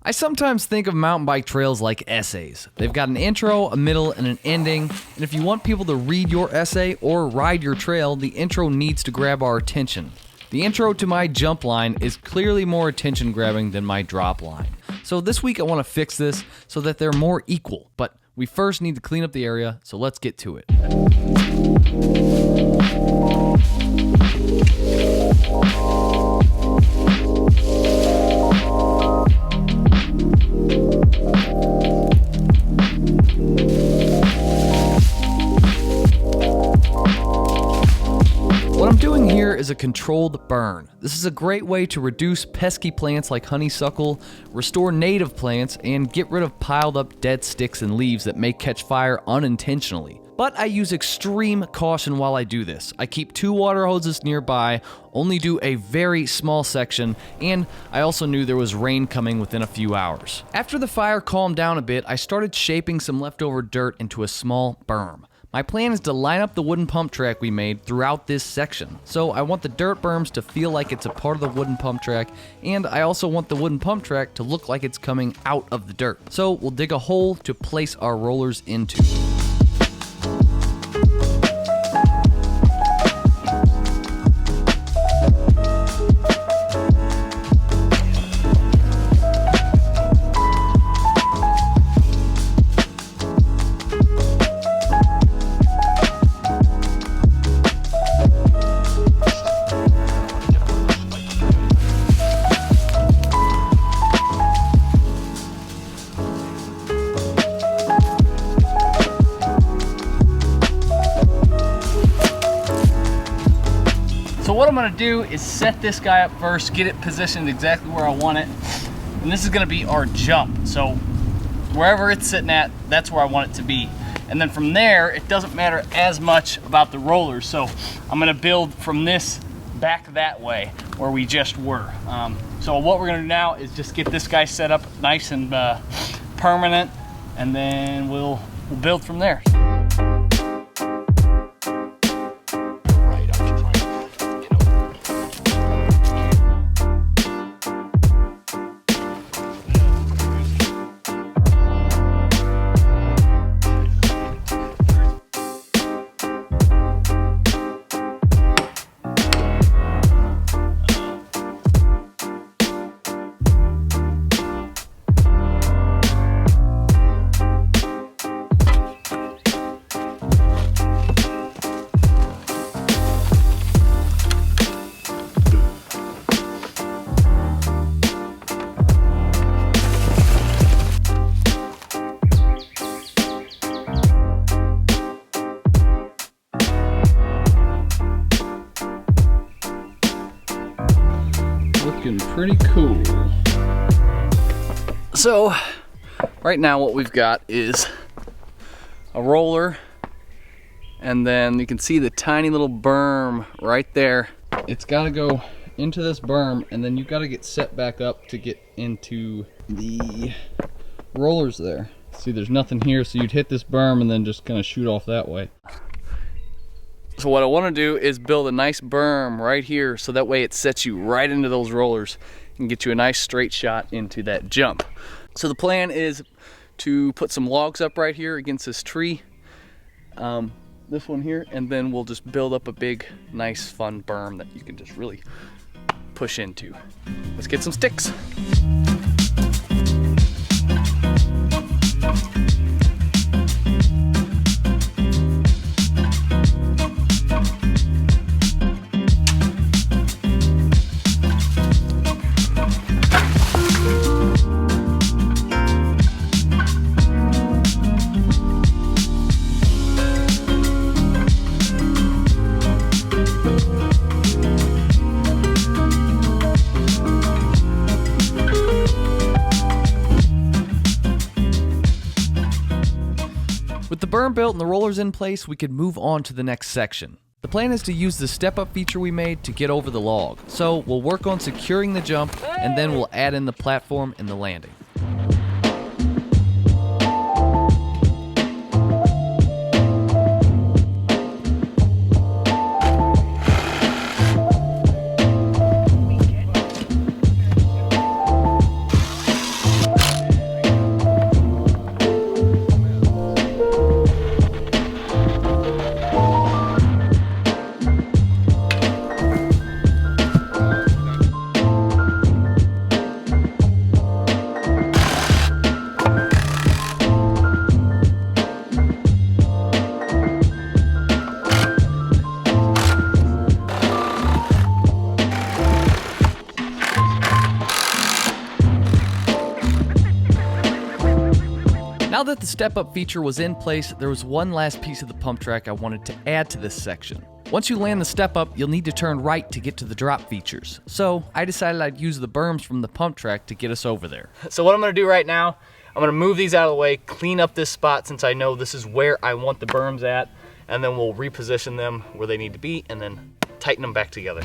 I sometimes think of mountain bike trails like essays. They've got an intro, a middle, and an ending, and if you want people to read your essay or ride your trail, the intro needs to grab our attention. The intro to my jump line is clearly more attention grabbing than my drop line. So this week I want to fix this so that they're more equal, but we first need to clean up the area, so let's get to it. What I'm doing here is a controlled burn. This is a great way to reduce pesky plants like honeysuckle, restore native plants, and get rid of piled up dead sticks and leaves that may catch fire unintentionally. But I use extreme caution while I do this. I keep 2 water hoses nearby, only do a very small section, and I also knew there was rain coming within a few hours. After the fire calmed down a bit, I started shaping some leftover dirt into a small berm. My plan is to line up the wooden pump track we made throughout this section. So I want the dirt berms to feel like it's a part of the wooden pump track, and I also want the wooden pump track to look like it's coming out of the dirt. So we'll dig a hole to place our rollers into. So what I'm gonna do is set this guy up first, get it positioned exactly where I want it. And this is gonna be our jump. So wherever it's sitting at, that's where I want it to be. And then from there, it doesn't matter as much about the rollers. So I'm gonna build from this back that way where we just were. So what we're gonna do now is just get this guy set up nice and permanent, and then we'll build from there. Looking pretty cool. So right now what we've got is a roller, and then you can see the tiny little berm right there. It's got to go into this berm, and then you've got to get set back up to get into the rollers there. See, there's nothing here, so you'd hit this berm and then just kind of shoot off that way. So what I want to do is build a nice berm right here, so that way it sets you right into those rollers and get you a nice straight shot into that jump. So the plan is to put some logs up right here against this tree, this one here, and then we'll just build up a big, nice, fun berm that you can just really push into. Let's get some sticks. With the berm built and the rollers in place, we could move on to the next section. The plan is to use the step-up feature we made to get over the log. So we'll work on securing the jump, and then we'll add in the platform and the landing. Now that the step-up feature was in place, there was one last piece of the pump track I wanted to add to this section. Once you land the step-up, you'll need to turn right to get to the drop features. So I decided I'd use the berms from the pump track to get us over there. So what I'm gonna do right now, I'm gonna move these out of the way, clean up this spot since I know this is where I want the berms at, and then we'll reposition them where they need to be and then tighten them back together.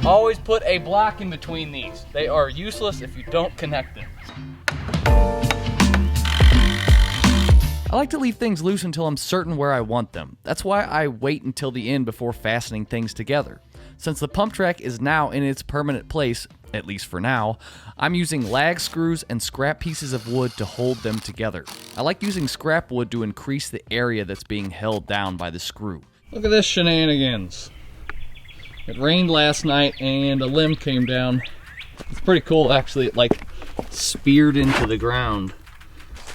Always put a block in between these. They are useless if you don't connect them. I like to leave things loose until I'm certain where I want them. That's why I wait until the end before fastening things together. Since the pump track is now in its permanent place, at least for now, I'm using lag screws and scrap pieces of wood to hold them together. I like using scrap wood to increase the area that's being held down by the screw. Look at this shenanigans. It rained last night and a limb came down. It's pretty cool actually, it like speared into the ground.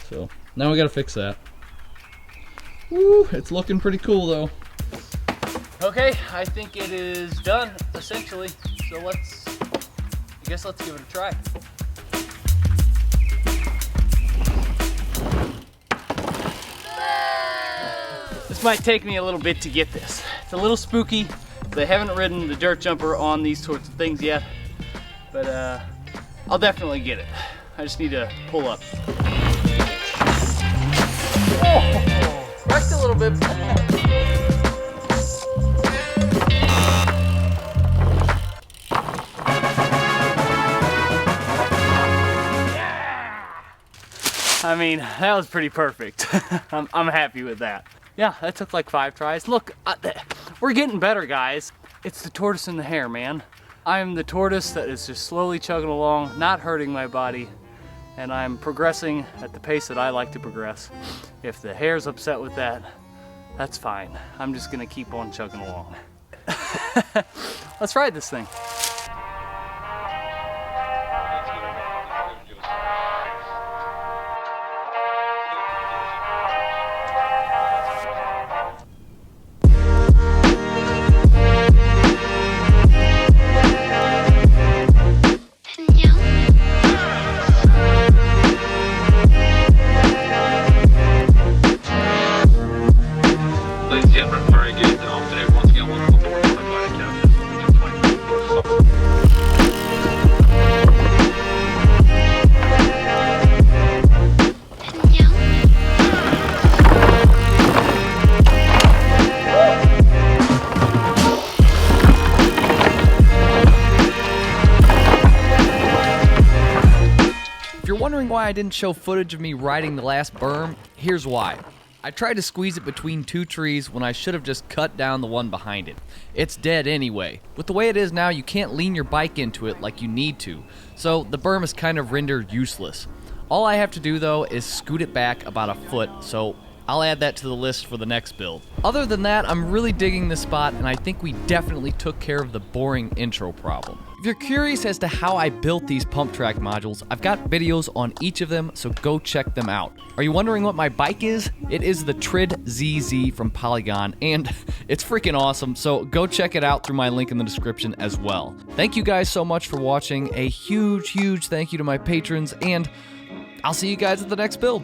So now we gotta fix that. Woo, it's looking pretty cool though. Okay, I think it is done essentially. So I guess let's give it a try. This might take me a little bit to get this. It's a little spooky. They haven't ridden the dirt jumper on these sorts of things yet, but I'll definitely get it. I just need to pull up. Oh, wrecked a little bit. I mean, that was pretty perfect. I'm happy with that. Yeah, that took like 5 tries. Look, we're getting better, guys. It's the tortoise and the hare, man. I'm the tortoise that is just slowly chugging along, not hurting my body, and I'm progressing at the pace that I like to progress. If the hare's upset with that, that's fine. I'm just gonna keep on chugging along. Let's ride this thing. Wondering why I didn't show footage of me riding the last berm? Here's why. I tried to squeeze it between 2 trees when I should have just cut down the one behind it. It's dead anyway. With the way it is now, you can't lean your bike into it like you need to, so the berm is kind of rendered useless. All I have to do though is scoot it back about a foot, so I'll add that to the list for the next build. Other than that, I'm really digging this spot, and I think we definitely took care of the boring intro problem. If you're curious as to how I built these pump track modules, I've got videos on each of them, so go check them out. Are you wondering what my bike is? It is the Trid ZZ from Polygon, and it's freaking awesome, so go check it out through my link in the description as well. Thank you guys so much for watching. A huge, huge thank you to my patrons, and I'll see you guys at the next build.